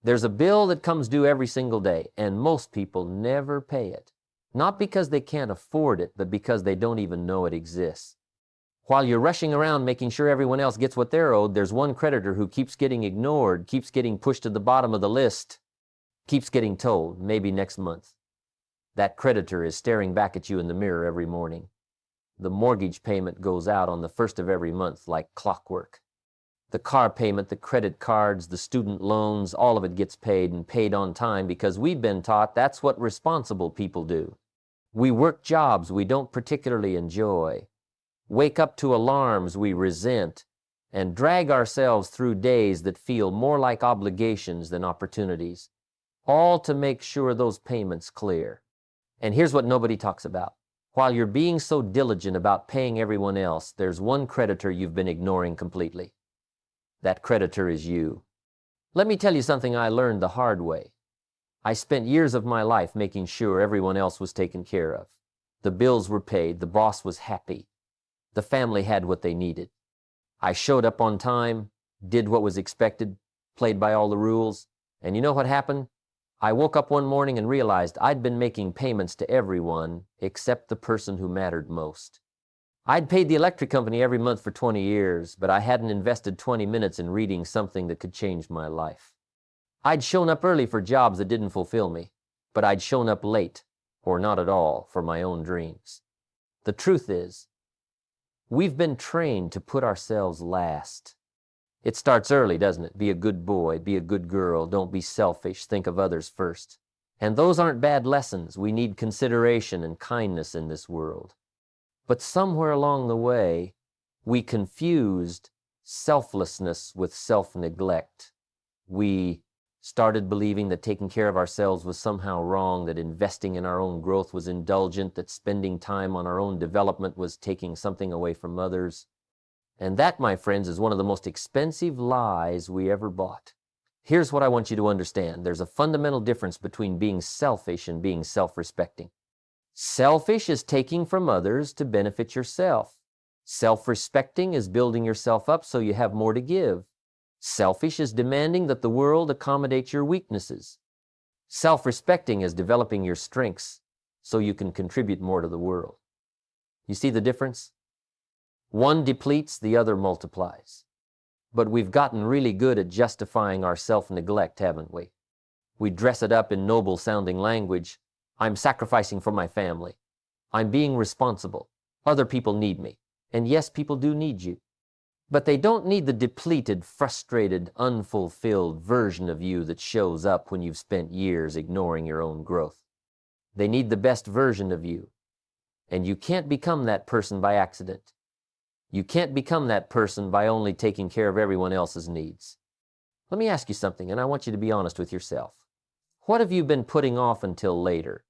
There's a bill that comes due every single day, and most people never pay it. Not because they can't afford it, but because they don't even know it exists. While you're rushing around making sure everyone else gets what they're owed, there's one creditor who keeps getting ignored, keeps getting pushed to the bottom of the list, keeps getting told, maybe next month. That creditor is staring back at you in the mirror every morning. The mortgage payment goes out on the first of every month like clockwork. The car payment, the credit cards, the student loans, all of it gets paid and paid on time because we've been taught that's what responsible people do. We work jobs we don't particularly enjoy, wake up to alarms we resent, and drag ourselves through days that feel more like obligations than opportunities, all to make sure those payments clear. And here's what nobody talks about. While you're being so diligent about paying everyone else, there's one creditor you've been ignoring completely. That creditor is you. Let me tell you something I learned the hard way. I spent years of my life making sure everyone else was taken care of. The bills were paid, the boss was happy, the family had what they needed. I showed up on time, did what was expected, played by all the rules, and you know what happened? I woke up one morning and realized I'd been making payments to everyone except the person who mattered most. I'd paid the electric company every month for 20 years, but I hadn't invested 20 minutes in reading something that could change my life. I'd shown up early for jobs that didn't fulfill me, but I'd shown up late, or not at all, for my own dreams. The truth is, we've been trained to put ourselves last. It starts early, doesn't it? Be a good boy, be a good girl, don't be selfish, think of others first. And those aren't bad lessons. We need consideration and kindness in this world. But somewhere along the way, we confused selflessness with self-neglect. We started believing that taking care of ourselves was somehow wrong, that investing in our own growth was indulgent, that spending time on our own development was taking something away from others. And that, my friends, is one of the most expensive lies we ever bought. Here's what I want you to understand. There's a fundamental difference between being selfish and being self-respecting. Selfish is taking from others to benefit yourself. Self-respecting is building yourself up so you have more to give. Selfish is demanding that the world accommodate your weaknesses. Self-respecting is developing your strengths so you can contribute more to the world. You see the difference? One depletes, the other multiplies. But we've gotten really good at justifying our self-neglect, haven't we? We dress it up in noble-sounding language. I'm sacrificing for my family. I'm being responsible. Other people need me. And yes, people do need you. But they don't need the depleted, frustrated, unfulfilled version of you that shows up when you've spent years ignoring your own growth. They need the best version of you. And you can't become that person by accident. You can't become that person by only taking care of everyone else's needs. Let me ask you something, and I want you to be honest with yourself. What have you been putting off until later?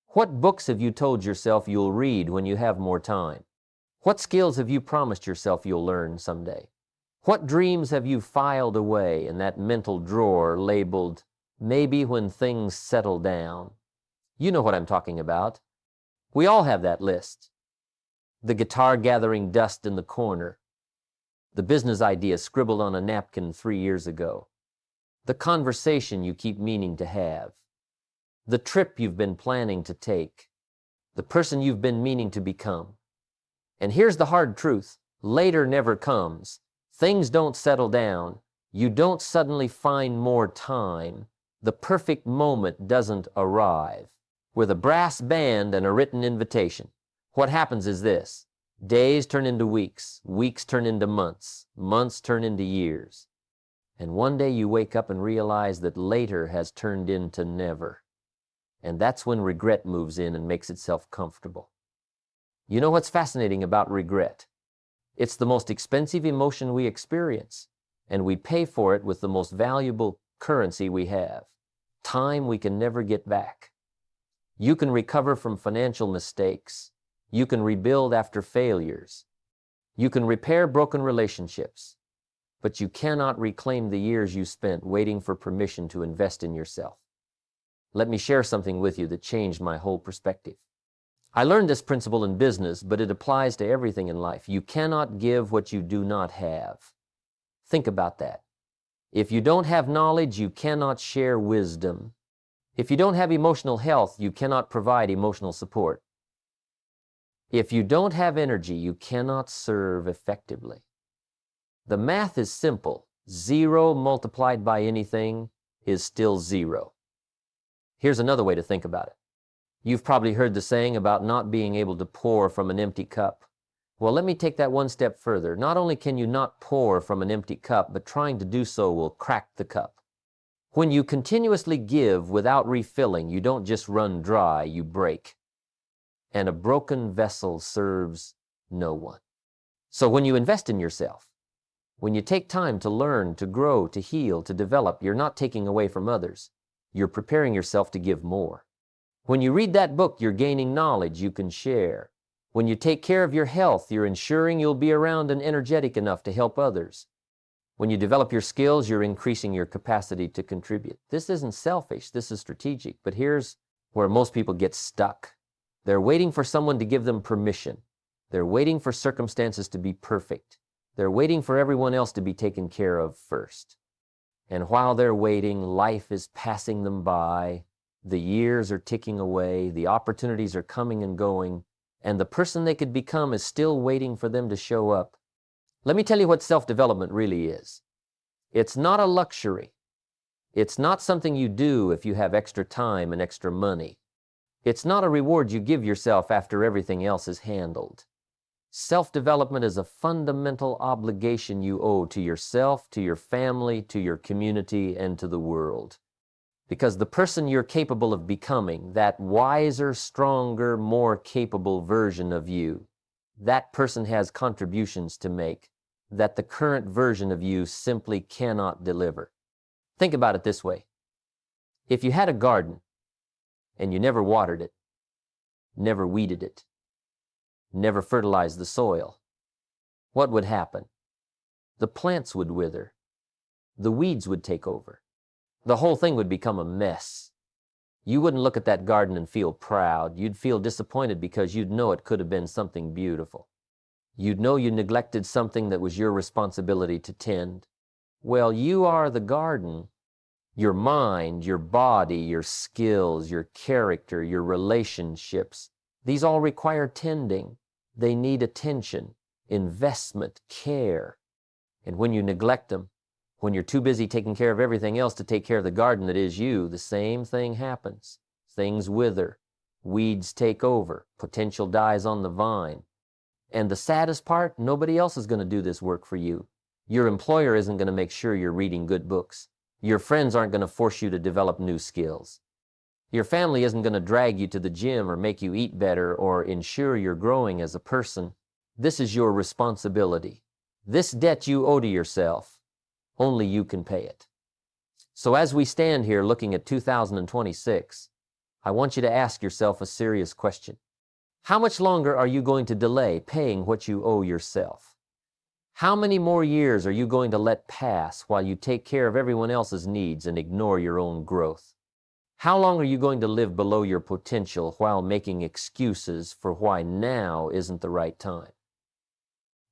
What books have you told yourself you'll read when you have more time? What skills have you promised yourself you'll learn someday? What dreams have you filed away in that mental drawer labeled, maybe when things settle down? You know what I'm talking about. We all have that list. The guitar gathering dust in the corner. The business idea scribbled on a napkin 3 years ago. The conversation you keep meaning to have. The trip you've been planning to take. The person you've been meaning to become. And here's the hard truth. Later never comes. Things don't settle down. You don't suddenly find more time. The perfect moment doesn't arrive. With a brass band and a written invitation. What happens is this. Days turn into weeks. Weeks turn into months. Months turn into years. And one day you wake up and realize that later has turned into never. And that's when regret moves in and makes itself comfortable. You know what's fascinating about regret? It's the most expensive emotion we experience, and we pay for it with the most valuable currency we have. Time we can never get back. You can recover from financial mistakes. You can rebuild after failures. You can repair broken relationships. But you cannot reclaim the years you spent waiting for permission to invest in yourself. Let me share something with you that changed my whole perspective. I learned this principle in business, but it applies to everything in life. You cannot give what you do not have. Think about that. If you don't have knowledge, you cannot share wisdom. If you don't have emotional health, you cannot provide emotional support. If you don't have energy, you cannot serve effectively. The math is simple. 0 multiplied by anything is still 0. Here's another way to think about it. You've probably heard the saying about not being able to pour from an empty cup. Well, let me take that one step further. Not only can you not pour from an empty cup, but trying to do so will crack the cup. When you continuously give without refilling, you don't just run dry, you break. And a broken vessel serves no one. So when you invest in yourself, when you take time to learn, to grow, to heal, to develop, you're not taking away from others. You're preparing yourself to give more. When you read that book, you're gaining knowledge you can share. When you take care of your health, you're ensuring you'll be around and energetic enough to help others. When you develop your skills, you're increasing your capacity to contribute. This isn't selfish, this is strategic. But here's where most people get stuck. They're waiting for someone to give them permission. They're waiting for circumstances to be perfect. They're waiting for everyone else to be taken care of first. And while they're waiting, life is passing them by. The years are ticking away. The opportunities are coming and going. And the person they could become is still waiting for them to show up. Let me tell you what self-development really is. It's not a luxury. It's not something you do if you have extra time and extra money. It's not a reward you give yourself after everything else is handled. Self-development is a fundamental obligation you owe to yourself, to your family, to your community, and to the world. Because the person you're capable of becoming, that wiser, stronger, more capable version of you, that person has contributions to make that the current version of you simply cannot deliver. Think about it this way. If you had a garden and you never watered it, never weeded it, never fertilized the soil, what would happen? The plants would wither. The weeds would take over. The whole thing would become a mess. You wouldn't look at that garden and feel proud. You'd feel disappointed because you'd know it could have been something beautiful. You'd know you neglected something that was your responsibility to tend. Well, you are the garden. Your mind, your body, your skills, your character, your relationships, these all require tending. They need attention, investment, care. And when you neglect them, when you're too busy taking care of everything else to take care of the garden that is you, the same thing happens. Things wither, weeds take over, potential dies on the vine. And the saddest part, nobody else is going to do this work for you. Your employer isn't going to make sure you're reading good books. Your friends aren't going to force you to develop new skills. Your family isn't going to drag you to the gym or make you eat better or ensure you're growing as a person. This is your responsibility. This debt you owe to yourself, only you can pay it. So as we stand here looking at 2026, I want you to ask yourself a serious question. How much longer are you going to delay paying what you owe yourself? How many more years are you going to let pass while you take care of everyone else's needs and ignore your own growth? How long are you going to live below your potential while making excuses for why now isn't the right time?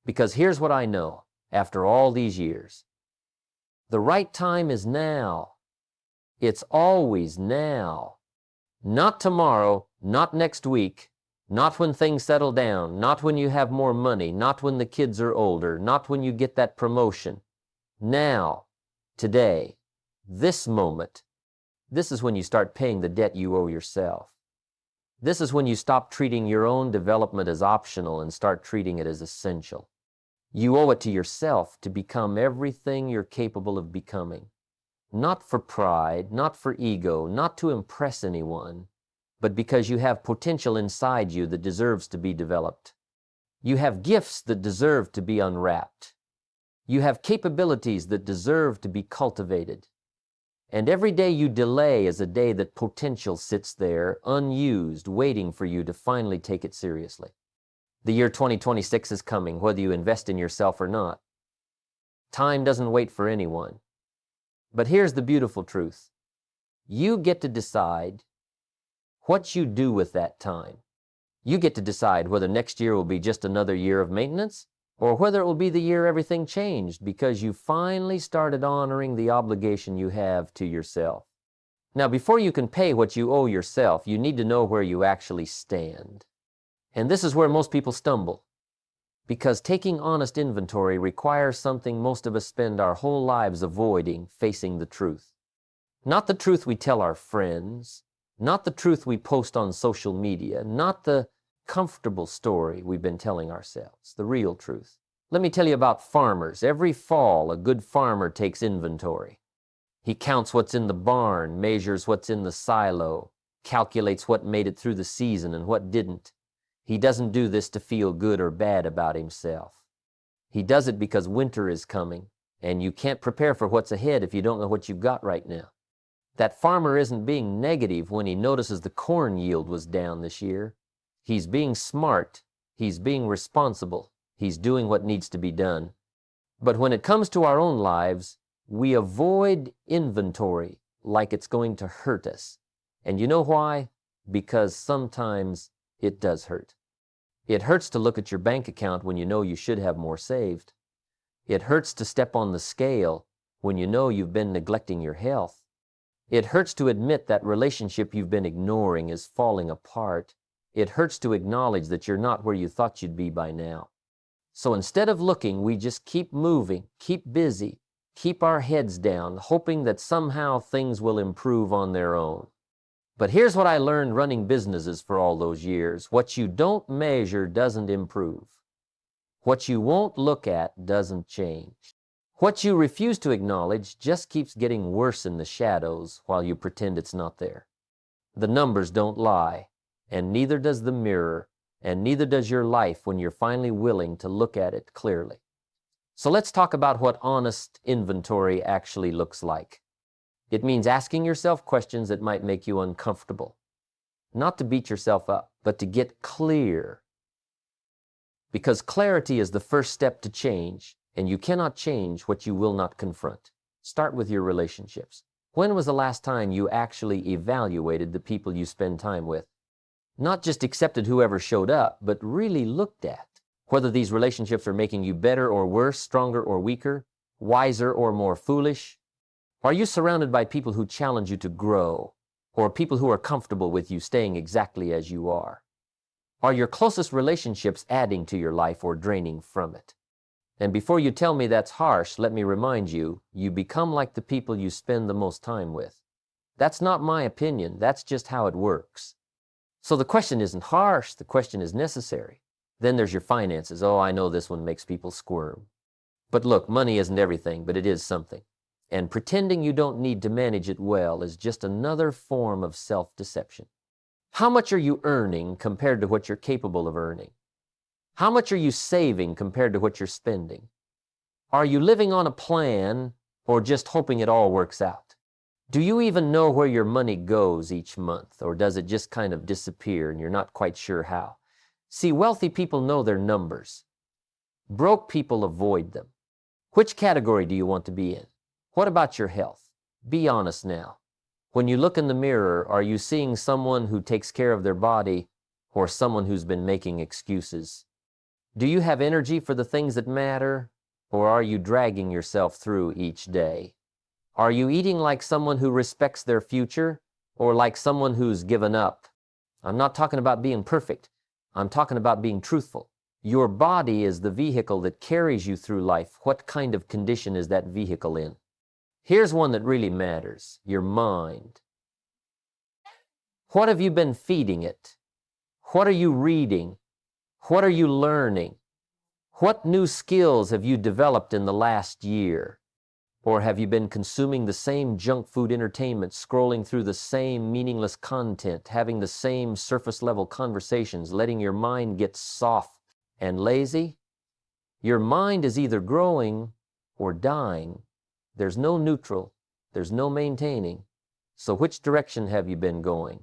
Because here's what I know after all these years. The right time is now. It's always now. Not tomorrow, not next week, not when things settle down, not when you have more money, not when the kids are older, not when you get that promotion. Now, today, this moment, this is when you start paying the debt you owe yourself. This is when you stop treating your own development as optional and start treating it as essential. You owe it to yourself to become everything you're capable of becoming. Not for pride, not for ego, not to impress anyone, but because you have potential inside you that deserves to be developed. You have gifts that deserve to be unwrapped. You have capabilities that deserve to be cultivated. And every day you delay is a day that potential sits there, unused, waiting for you to finally take it seriously. The year 2026 is coming, whether you invest in yourself or not. Time doesn't wait for anyone. But here's the beautiful truth. You get to decide what you do with that time. You get to decide whether next year will be just another year of maintenance or whether it will be the year everything changed because you finally started honoring the obligation you have to yourself. Now, before you can pay what you owe yourself, you need to know where you actually stand. And this is where most people stumble, because taking honest inventory requires something most of us spend our whole lives avoiding: facing the truth. Not the truth we tell our friends, not the truth we post on social media, not the comfortable story we've been telling ourselves, the real truth. Let me tell you about farmers. Every fall, a good farmer takes inventory. He counts what's in the barn, measures what's in the silo, calculates what made it through the season and what didn't. He doesn't do this to feel good or bad about himself. He does it because winter is coming, and you can't prepare for what's ahead if you don't know what you've got right now. That farmer isn't being negative when he notices the corn yield was down this year. He's being smart. He's being responsible. He's doing what needs to be done. But when it comes to our own lives, we avoid inventory like it's going to hurt us. And you know why? Because sometimes it does hurt. It hurts to look at your bank account when you know you should have more saved. It hurts to step on the scale when you know you've been neglecting your health. It hurts to admit that relationship you've been ignoring is falling apart. It hurts to acknowledge that you're not where you thought you'd be by now. So instead of looking, we just keep moving, keep busy, keep our heads down, hoping that somehow things will improve on their own. But here's what I learned running businesses for all those years. What you don't measure doesn't improve. What you won't look at doesn't change. What you refuse to acknowledge just keeps getting worse in the shadows while you pretend it's not there. The numbers don't lie, and neither does the mirror, and neither does your life when you're finally willing to look at it clearly. So let's talk about what honest inventory actually looks like. It means asking yourself questions that might make you uncomfortable. Not to beat yourself up, but to get clear. Because clarity is the first step to change, and you cannot change what you will not confront. Start with your relationships. When was the last time you actually evaluated the people you spend time with? Not just accepted whoever showed up, but really looked at whether these relationships are making you better or worse, stronger or weaker, wiser or more foolish. Are you surrounded by people who challenge you to grow, or people who are comfortable with you staying exactly as you are? Are your closest relationships adding to your life or draining from it? And before you tell me that's harsh, let me remind you, you become like the people you spend the most time with. That's not my opinion, that's just how it works. So the question isn't harsh, the question is necessary. Then there's your finances. Oh, I know this one makes people squirm. But look, money isn't everything, but it is something. And pretending you don't need to manage it well is just another form of self-deception. How much are you earning compared to what you're capable of earning? How much are you saving compared to what you're spending? Are you living on a plan or just hoping it all works out? Do you even know where your money goes each month, or does it just kind of disappear and you're not quite sure how? See, wealthy people know their numbers. Broke people avoid them. Which category do you want to be in? What about your health? Be honest now. When you look in the mirror, are you seeing someone who takes care of their body or someone who's been making excuses? Do you have energy for the things that matter, or are you dragging yourself through each day? Are you eating like someone who respects their future, or like someone who's given up? I'm not talking about being perfect. I'm talking about being truthful. Your body is the vehicle that carries you through life. What kind of condition is that vehicle in? Here's one that really matters: your mind. What have you been feeding it? What are you reading? What are you learning? What new skills have you developed in the last year? Or have you been consuming the same junk food entertainment, scrolling through the same meaningless content, having the same surface-level conversations, letting your mind get soft and lazy? Your mind is either growing or dying. There's no neutral. There's no maintaining. So which direction have you been going?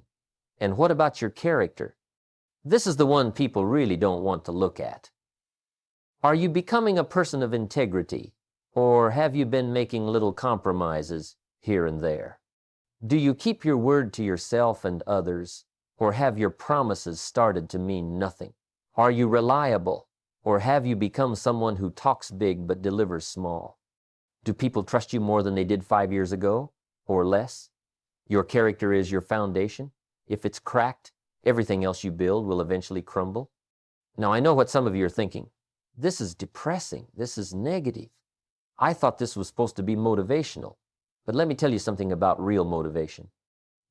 And what about your character? This is the one people really don't want to look at. Are you becoming a person of integrity, or have you been making little compromises here and there? Do you keep your word to yourself and others, or have your promises started to mean nothing? Are you reliable, Or have you become someone who talks big but delivers small? Do people trust you more than they did 5 years ago, or less? Your character is your foundation. If it's cracked, everything else you build will eventually crumble. Now, I know what some of you are thinking. This is depressing. This is negative. I thought this was supposed to be motivational. But let me tell you something about real motivation.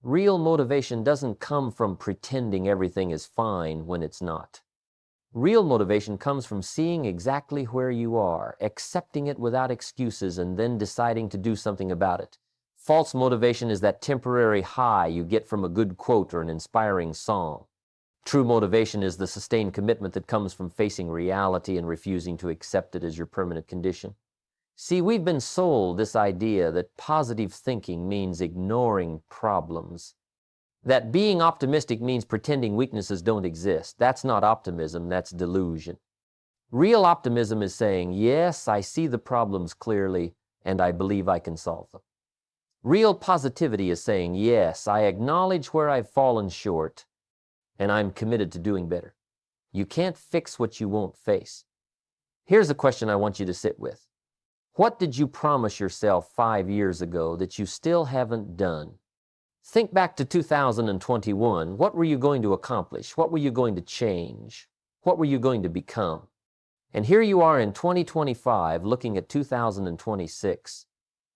Real motivation doesn't come from pretending everything is fine when it's not. Real motivation comes from seeing exactly where you are, accepting it without excuses, and then deciding to do something about it. False motivation is that temporary high you get from a good quote or an inspiring song. True motivation is the sustained commitment that comes from facing reality and refusing to accept it as your permanent condition. See, we've been sold this idea that positive thinking means ignoring problems. That being optimistic means pretending weaknesses don't exist. That's not optimism, that's delusion. Real optimism is saying, yes, I see the problems clearly, and I believe I can solve them. Real positivity is saying, yes, I acknowledge where I've fallen short, and I'm committed to doing better. You can't fix what you won't face. Here's a question I want you to sit with. What did you promise yourself 5 years ago that you still haven't done? Think back to 2021. What were you going to accomplish? What were you going to change? What were you going to become? And here you are in 2025 looking at 2026.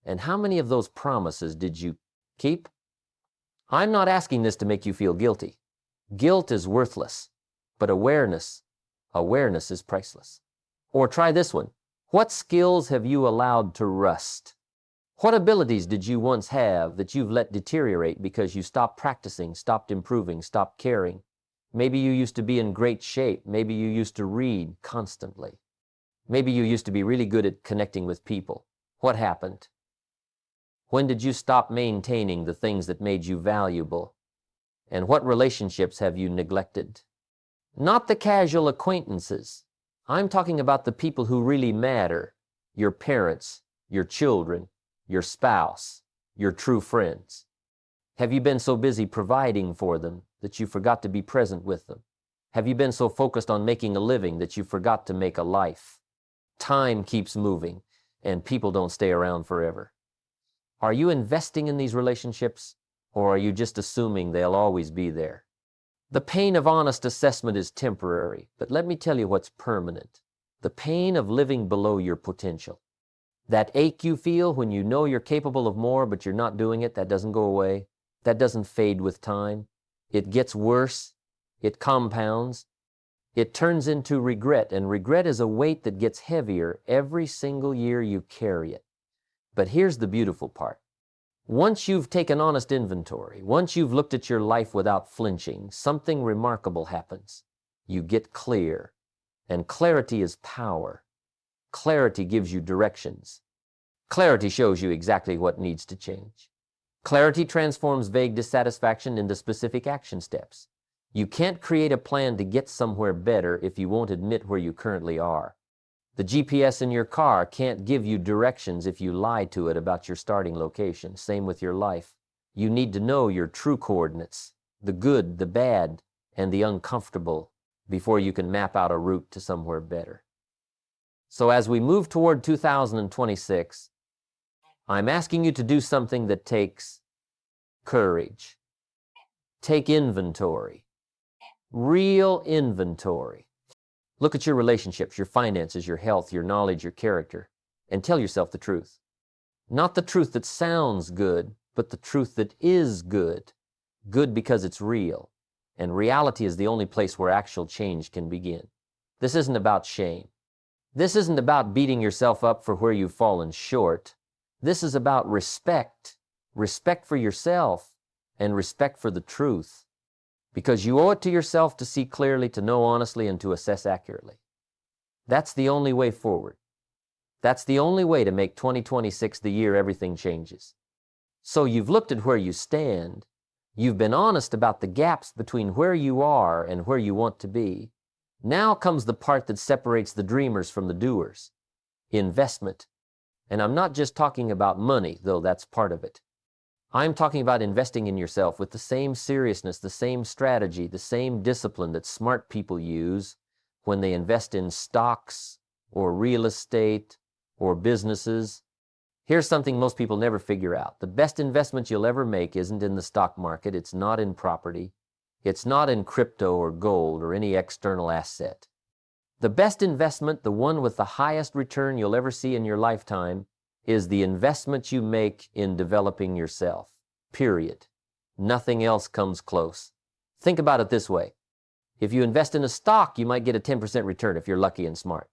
And how many of those promises did you keep? I'm not asking this to make you feel guilty. Guilt is worthless, but awareness is priceless. Or try this one. What skills have you allowed to rust? What abilities did you once have that you've let deteriorate because you stopped practicing, stopped improving, stopped caring? Maybe you used to be in great shape. Maybe you used to read constantly. Maybe you used to be really good at connecting with people. What happened? When did you stop maintaining the things that made you valuable? And what relationships have you neglected? Not the casual acquaintances. I'm talking about the people who really matter. Your parents, your children, your spouse, your true friends. Have you been so busy providing for them that you forgot to be present with them? Have you been so focused on making a living that you forgot to make a life? Time keeps moving, and people don't stay around forever. Are you investing in these relationships, or are you just assuming they'll always be there? The pain of honest assessment is temporary, but let me tell you what's permanent. The pain of living below your potential. That ache you feel when you know you're capable of more, but you're not doing it, that doesn't go away. That doesn't fade with time. It gets worse. It compounds. It turns into regret, and regret is a weight that gets heavier every single year you carry it. But here's the beautiful part. Once you've taken honest inventory, once you've looked at your life without flinching, something remarkable happens. You get clear, and clarity is power. Clarity gives you directions. Clarity shows you exactly what needs to change. Clarity transforms vague dissatisfaction into specific action steps. You can't create a plan to get somewhere better if you won't admit where you currently are. The GPS in your car can't give you directions if you lie to it about your starting location. Same with your life. You need to know your true coordinates, the good, the bad, and the uncomfortable, before you can map out a route to somewhere better. So as we move toward 2026, I'm asking you to do something that takes courage. Take inventory. Real inventory. Look at your relationships, your finances, your health, your knowledge, your character, and tell yourself the truth. Not the truth that sounds good, but the truth that is good. Good because it's real. And reality is the only place where actual change can begin. This isn't about shame. This isn't about beating yourself up for where you've fallen short. This is about respect. Respect for yourself and respect for the truth. Because you owe it to yourself to see clearly, to know honestly, and to assess accurately. That's the only way forward. That's the only way to make 2026 the year everything changes. So you've looked at where you stand. You've been honest about the gaps between where you are and where you want to be. Now comes the part that separates the dreamers from the doers. Investment. And I'm not just talking about money, though that's part of it. I'm talking about investing in yourself with the same seriousness, the same strategy, the same discipline that smart people use when they invest in stocks or real estate or businesses. Here's something most people never figure out. The best investment you'll ever make isn't in the stock market. It's not in property. It's not in crypto or gold or any external asset. The best investment, the one with the highest return you'll ever see in your lifetime, is the investment you make in developing yourself. Period. Nothing else comes close. Think about it this way. If you invest in a stock, you might get a 10% return if you're lucky and smart.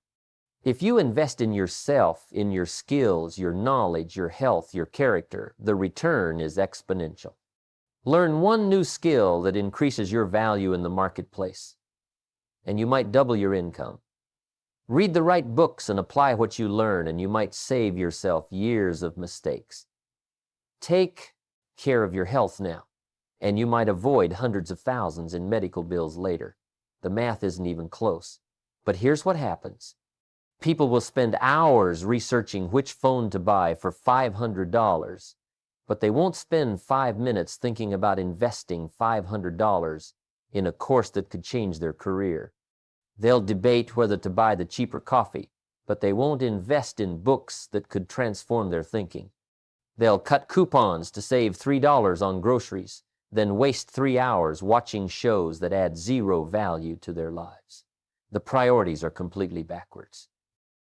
If you invest in yourself, in your skills, your knowledge, your health, your character, the return is exponential. Learn one new skill that increases your value in the marketplace, and you might double your income. Read the right books and apply what you learn, and you might save yourself years of mistakes. Take care of your health now, and you might avoid hundreds of thousands in medical bills later. The math isn't even close. But here's what happens. People will spend hours researching which phone to buy for $500, but they won't spend 5 minutes thinking about investing $500 in a course that could change their career. They'll debate whether to buy the cheaper coffee, but they won't invest in books that could transform their thinking. They'll cut coupons to save $3 on groceries, then waste 3 hours watching shows that add zero value to their lives. The priorities are completely backwards.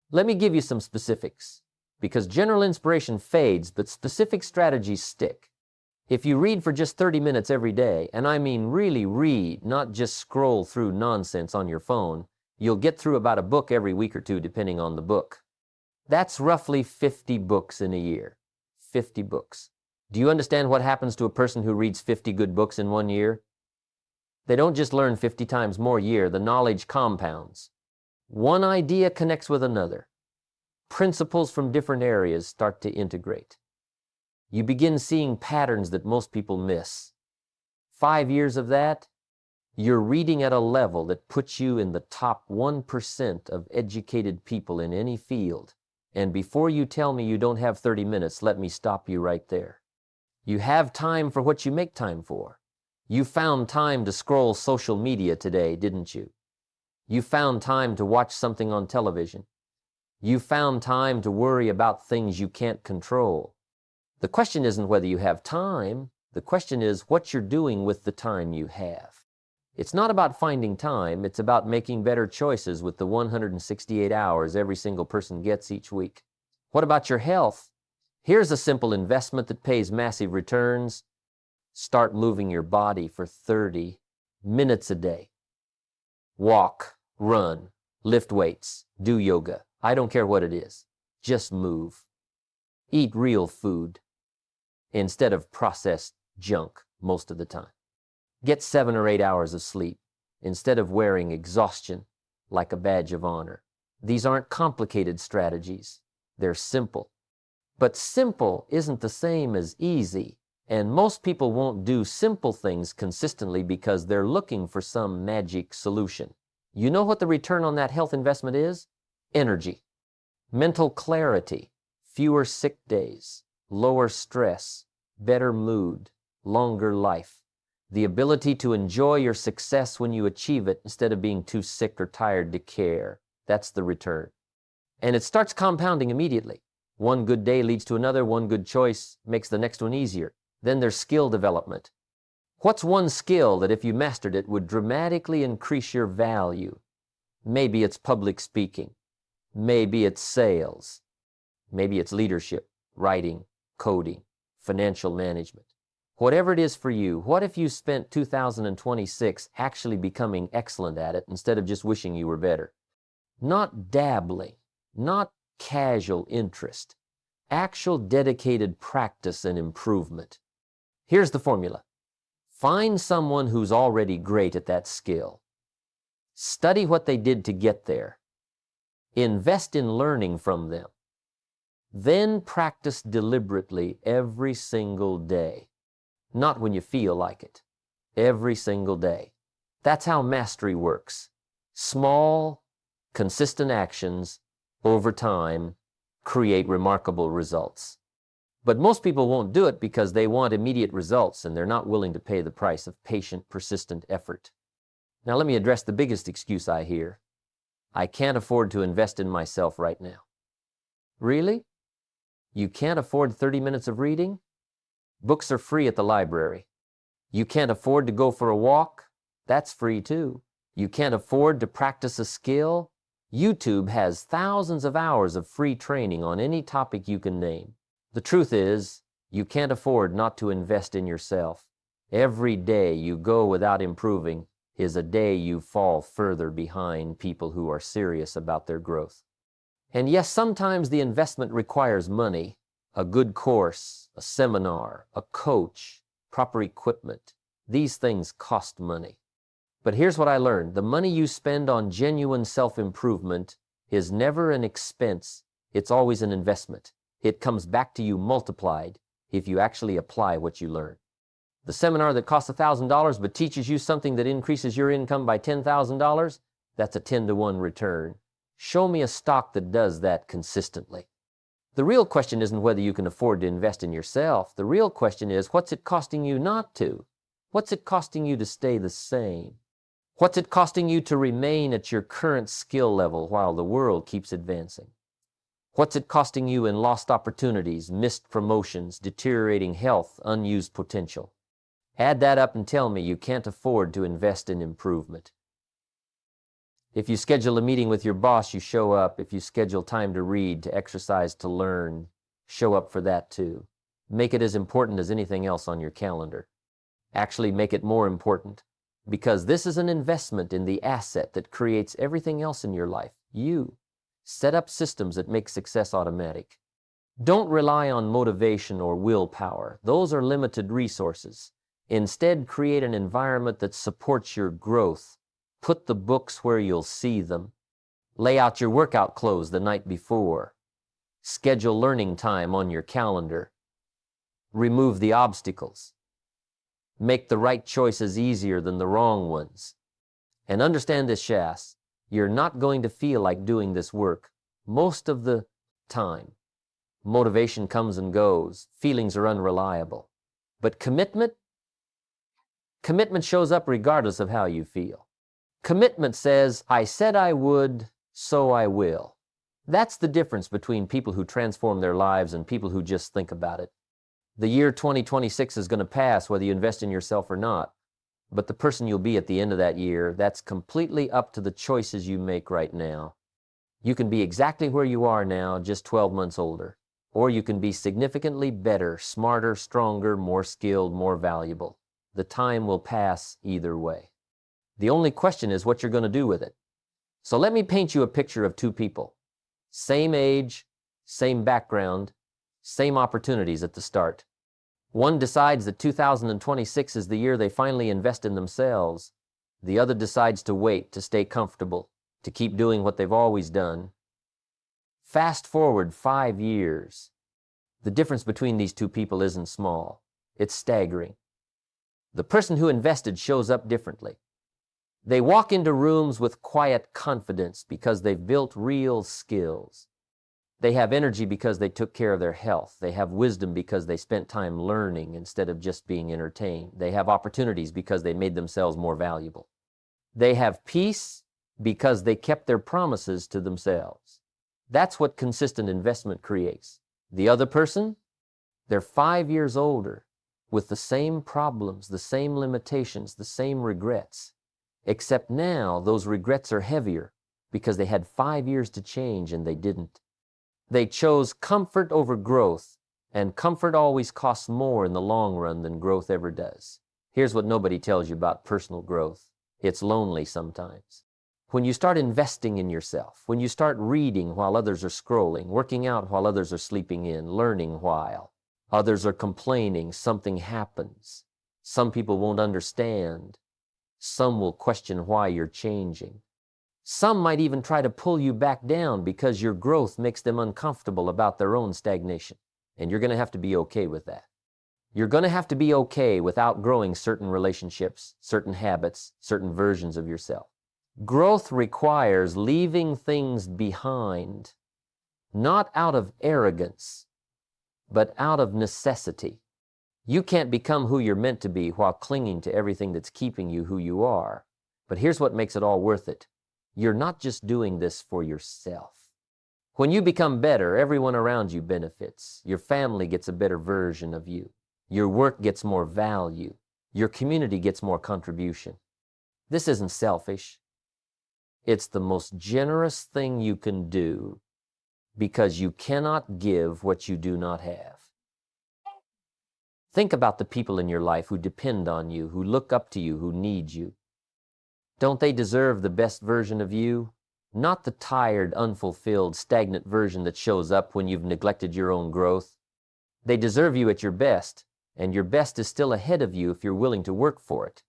Let me give you some specifics, because general inspiration fades, but specific strategies stick. If you read for just 30 minutes every day, and I mean really read, not just scroll through nonsense on your phone, you'll get through about a book every week or two, depending on the book. That's roughly 50 books in a year. 50 books. Do you understand what happens to a person who reads 50 good books in 1 year? They don't just learn 50 times more a year, the knowledge compounds. One idea connects with another. Principles from different areas start to integrate. You begin seeing patterns that most people miss. 5 years of that, you're reading at a level that puts you in the top 1% of educated people in any field. And before you tell me you don't have 30 minutes, let me stop you right there. You have time for what you make time for. You found time to scroll social media today, didn't you? You found time to watch something on television. You found time to worry about things you can't control. The question isn't whether you have time. The question is what you're doing with the time you have. It's not about finding time. It's about making better choices with the 168 hours every single person gets each week. What about your health? Here's a simple investment that pays massive returns. Start moving your body for 30 minutes a day. Walk, run, lift weights, do yoga. I don't care what it is. Just move. Eat real food instead of processed junk most of the time. Get 7 or 8 hours of sleep instead of wearing exhaustion like a badge of honor. These aren't complicated strategies. They're simple. But simple isn't the same as easy, and most people won't do simple things consistently because they're looking for some magic solution. You know what the return on that health investment is? Energy, mental clarity, fewer sick days, lower stress, better mood, longer life. The ability to enjoy your success when you achieve it instead of being too sick or tired to care. That's the return. And it starts compounding immediately. One good day leads to another. One good choice makes the next one easier. Then there's skill development. What's one skill that if you mastered it would dramatically increase your value? Maybe it's public speaking. Maybe it's sales. Maybe it's leadership, writing, coding, financial management. Whatever it is for you, what if you spent 2026 actually becoming excellent at it instead of just wishing you were better? Not dabbling, not casual interest, actual dedicated practice and improvement. Here's the formula. Find someone who's already great at that skill. Study what they did to get there. Invest in learning from them. Then practice deliberately every single day. Not when you feel like it. Every single day. That's how mastery works. Small, consistent actions over time create remarkable results. But most people won't do it because they want immediate results and they're not willing to pay the price of patient, persistent effort. Now let me address the biggest excuse I hear. I can't afford to invest in myself right now. Really? You can't afford 30 minutes of reading? Books are free at the library. You can't afford to go for a walk? That's free too. You can't afford to practice a skill? YouTube has thousands of hours of free training on any topic you can name. The truth is, you can't afford not to invest in yourself. Every day you go without improving is a day you fall further behind people who are serious about their growth. And yes, sometimes the investment requires money, a good course, a seminar, a coach, proper equipment. These things cost money. But here's what I learned. The money you spend on genuine self-improvement is never an expense. It's always an investment. It comes back to you multiplied if you actually apply what you learn. The seminar that costs $1,000 but teaches you something that increases your income by $10,000, that's a 10-to-1 return. Show me a stock that does that consistently. The real question isn't whether you can afford to invest in yourself. The real question is, what's it costing you not to? What's it costing you to stay the same? What's it costing you to remain at your current skill level while the world keeps advancing? What's it costing you in lost opportunities, missed promotions, deteriorating health, unused potential? Add that up and tell me you can't afford to invest in improvement. If you schedule a meeting with your boss, you show up. If you schedule time to read, to exercise, to learn, show up for that too. Make it as important as anything else on your calendar. Actually, make it more important, because this is an investment in the asset that creates everything else in your life. You. Set up systems that make success automatic. Don't rely on motivation or willpower. Those are limited resources. Instead, create an environment that supports your growth. Put the books where you'll see them. Lay out your workout clothes the night before. Schedule learning time on your calendar. Remove the obstacles. Make the right choices easier than the wrong ones. And understand this, Shas, you're not going to feel like doing this work most of the time. Motivation comes and goes. Feelings are unreliable. But commitment shows up regardless of how you feel. Commitment says, I said I would, so I will. That's the difference between people who transform their lives and people who just think about it. The year 2026 is going to pass whether you invest in yourself or not. But the person you'll be at the end of that year, that's completely up to the choices you make right now. You can be exactly where you are now, just 12 months older. Or you can be significantly better, smarter, stronger, more skilled, more valuable. The time will pass either way. The only question is what you're going to do with it. So let me paint you a picture of two people. Same age, same background, same opportunities at the start. One decides that 2026 is the year they finally invest in themselves. The other decides to wait, to stay comfortable, to keep doing what they've always done. Fast forward 5 years. The difference between these two people isn't small. It's staggering. The person who invested shows up differently. They walk into rooms with quiet confidence because they've built real skills. They have energy because they took care of their health. They have wisdom because they spent time learning instead of just being entertained. They have opportunities because they made themselves more valuable. They have peace because they kept their promises to themselves. That's what consistent investment creates. The other person, they're 5 years older with the same problems, the same limitations, the same regrets. Except now those regrets are heavier because they had 5 years to change and they didn't. They chose comfort over growth, and comfort always costs more in the long run than growth ever does. Here's what nobody tells you about personal growth. It's lonely sometimes. When you start investing in yourself, when you start reading while others are scrolling, working out while others are sleeping in, learning while others are complaining, something happens. Some people won't understand. Some will question why you're changing. Some might even try to pull you back down because your growth makes them uncomfortable about their own stagnation. And you're going to have to be okay with that. You're going to have to be okay with outgrowing certain relationships, certain habits, certain versions of yourself. Growth requires leaving things behind, not out of arrogance, but out of necessity. You can't become who you're meant to be while clinging to everything that's keeping you who you are. But here's what makes it all worth it. You're not just doing this for yourself. When you become better, everyone around you benefits. Your family gets a better version of you. Your work gets more value. Your community gets more contribution. This isn't selfish. It's the most generous thing you can do because you cannot give what you do not have. Think about the people in your life who depend on you, who look up to you, who need you. Don't they deserve the best version of you? Not the tired, unfulfilled, stagnant version that shows up when you've neglected your own growth. They deserve you at your best, and your best is still ahead of you if you're willing to work for it.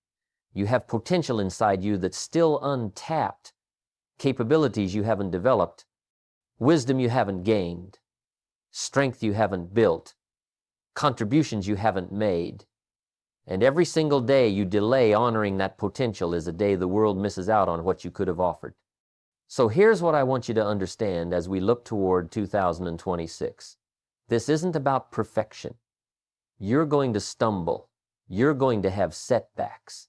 You have potential inside you that's still untapped, capabilities you haven't developed, wisdom you haven't gained, strength you haven't built, contributions you haven't made. And every single day you delay honoring that potential is a day the world misses out on what you could have offered. So here's what I want you to understand as we look toward 2026. This isn't about perfection. You're going to stumble. You're going to have setbacks.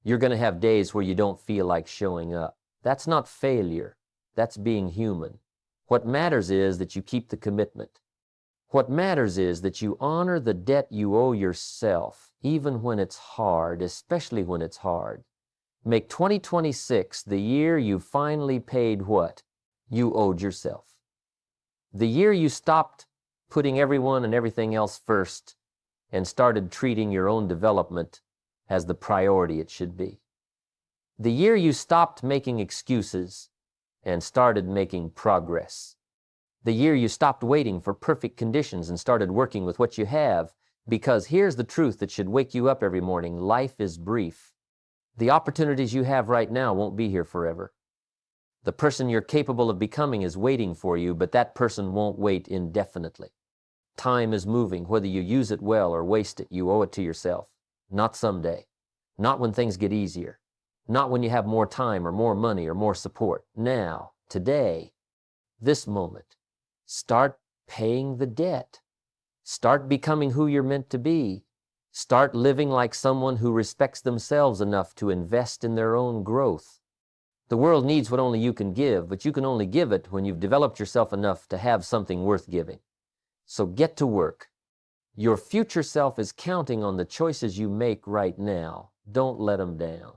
You're going to have days where you don't feel like showing up. That's not failure. That's being human. What matters is that you keep the commitment. What matters is that you honor the debt you owe yourself, even when it's hard, especially when it's hard. Make 2026 the year you finally paid what you owed yourself. The year you stopped putting everyone and everything else first and started treating your own development as the priority it should be. The year you stopped making excuses and started making progress. The year you stopped waiting for perfect conditions and started working with what you have, because here's the truth that should wake you up every morning. Life is brief. The opportunities you have right now won't be here forever. The person you're capable of becoming is waiting for you, but that person won't wait indefinitely. Time is moving. Whether you use it well or waste it, you owe it to yourself. Not someday. Not when things get easier. Not when you have more time or more money or more support. Now, today, this moment. Start paying the debt. Start becoming who you're meant to be. Start living like someone who respects themselves enough to invest in their own growth. The world needs what only you can give, but you can only give it when you've developed yourself enough to have something worth giving. So get to work. Your future self is counting on the choices you make right now. Don't let them down.